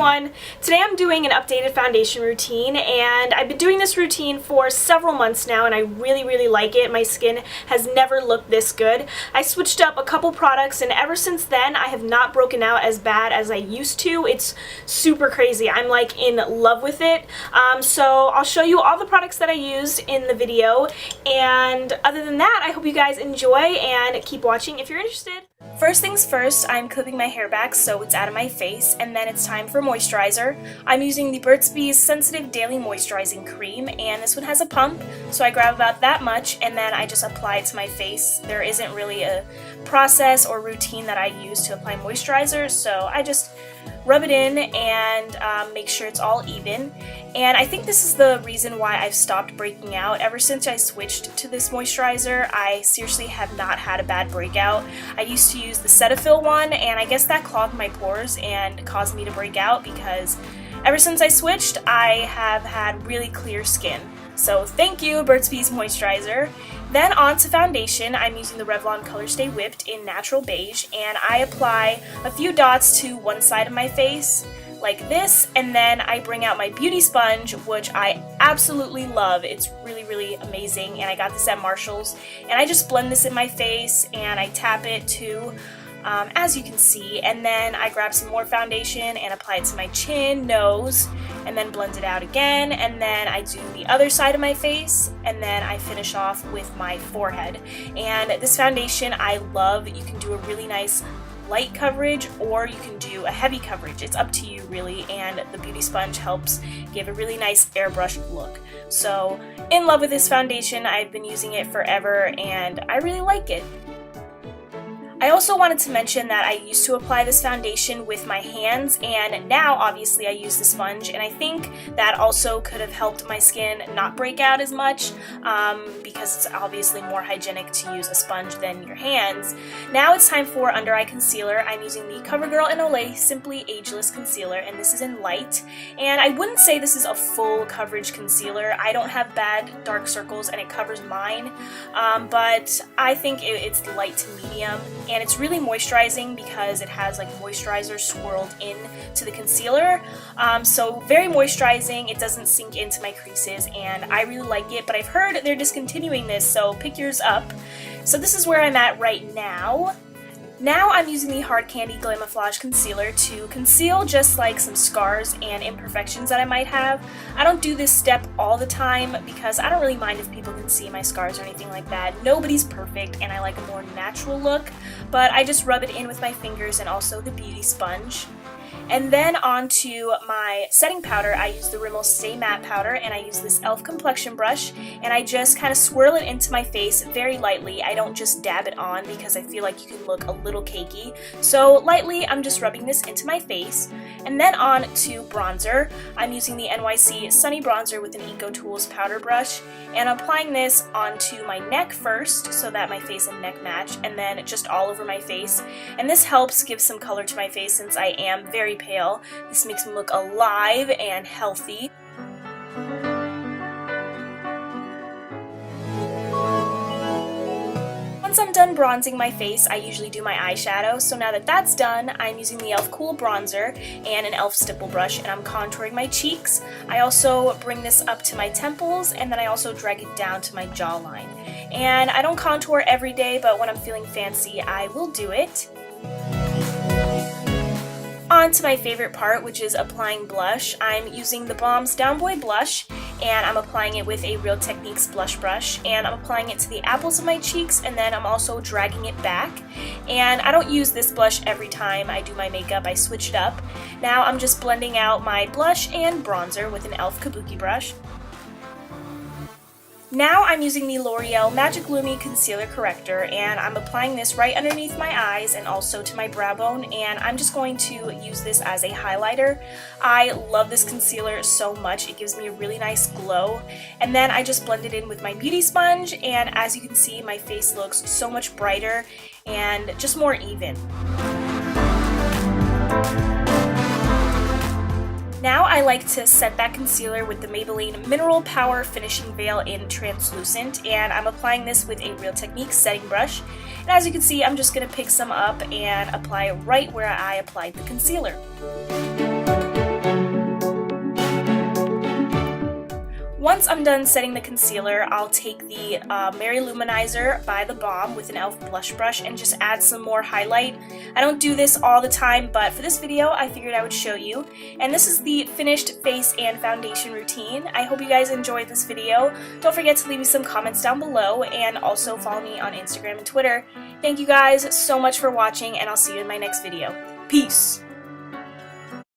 everyone! Today I'm doing an updated foundation routine, and I've been doing this routine for several months now and I really like it. My skin has never looked this good. I switched up a couple products and ever since then I have not broken out as bad as I used to. It's super crazy. I'm like in love with it. So I'll show you all the products that I used in the video, and other than that I hope you guys enjoy and keep watching if you're interested. First things first, I'm clipping my hair back so it's out of my face, and then it's time for moisturizer. I'm using the Burts Sensitive Daily Moisturizing Cream, and this one has a pump, so I grab about that much and then I just apply it to my face. There isn't really a process or routine that I use to apply moisturizer, so I just rub it in and make sure it's all even. And I think this is the reason why I've stopped breaking out. Ever since I switched to this moisturizer, I seriously have not had a bad breakout. I used to use the Cetaphil one, and I guess that clogged my pores and caused me to break out because ever since I switched, I have had really clear skin. So thank you, Burts Moisturizer. Then on to foundation. I'm using the Revlon Colorstay Whipped in Natural Beige, and I apply a few dots to one side of my face, like this, and then I bring out my beauty sponge, which I absolutely love. It's really amazing, and I got this at Marshall's, and I just blend this in my face, and I tap it too. As you can see, and then I grab some more foundation and apply it to my chin, nose, and then blend it out again, and then I do the other side of my face, and then I finish off with my forehead. And this foundation I love. You can do a really nice light coverage or you can do a heavy coverage. It's up to you really, and the beauty sponge helps give a really nice airbrushed look. So in love with this foundation. I've been using it forever and I really like it. I also wanted to mention that I used to apply this foundation with my hands, and now obviously I use the sponge, and I think that also could have helped my skin not break out as much because it's obviously more hygienic to use a sponge than your hands. Now it's time for under eye concealer. I'm using the Covergirl and Olay Simply Ageless Concealer, and this is in light, and I wouldn't say this is a full coverage concealer. I don't have bad dark circles and it covers mine, but I think it's light to medium. And it's really moisturizing because it has like moisturizer swirled in to the concealer. So very moisturizing, it doesn't sink into my creases, and I really like it, but I've heard they're discontinuing this, so pick yours up. So this is where I'm at right now. Now I'm using the Hard Candy Glamoflauge Concealer to conceal just like some scars and imperfections that I might have. I don't do this step all the time because I don't really mind if people can see my scars or anything like that. Nobody's perfect and I like a more natural look, but I just rub it in with my fingers and also the beauty sponge. And then onto my setting powder, I use the Rimmel Stay Matte Powder, and I use this e.l.f. complexion brush, and I just kind of swirl it into my face very lightly. I don't just dab it on because I feel like you can look a little cakey. So lightly, I'm just rubbing this into my face. And then on to bronzer. I'm using the NYC Sunny Bronzer with an Eco Tools powder brush, and I'm applying this onto my neck first so that my face and neck match, and then just all over my face. And this helps give some color to my face since I am very pale. This makes me look alive and healthy. Once I'm done bronzing my face, I usually do my eyeshadow. So now that that's done, I'm using the e.l.f. Cool Bronzer and an e.l.f. stipple brush, and I'm contouring my cheeks. I also bring this up to my temples, and then I also drag it down to my jawline. And I don't contour every day, but when I'm feeling fancy, I will do it. On to my favorite part, which is applying blush. I'm using the Balm's Down Boy Blush, and I'm applying it with a Real Techniques blush brush, and I'm applying it to the apples of my cheeks, and then I'm also dragging it back. And I don't use this blush every time I do my makeup, I switch it up. Now I'm just blending out my blush and bronzer with an e.l.f. Kabuki brush. Now I'm using the L'Oreal Magic Lumi Concealer Corrector, and I'm applying this right underneath my eyes and also to my brow bone, and I'm just going to use this as a highlighter. I love this concealer so much. It gives me a really nice glow. And then I just blend it in with my beauty sponge, and as you can see, my face looks so much brighter and just more even. Now I like to set that concealer with the Maybelline Mineral Power Finishing Veil in Translucent, and I'm applying this with a Real Techniques setting brush. And as you can see, I'm just going to pick some up and apply it right where I applied the concealer. once I'm done setting the concealer, I'll take the Mary Loumanizer by the Balm with an e.l.f. blush brush and just add some more highlight. I don't do this all the time, but for this video, I figured I would show you. And this is the finished face and foundation routine. I hope you guys enjoyed this video. Don't forget to leave me some comments down below, and also follow me on Instagram and Twitter. Thank you guys so much for watching, and I'll see you in my next video. Peace!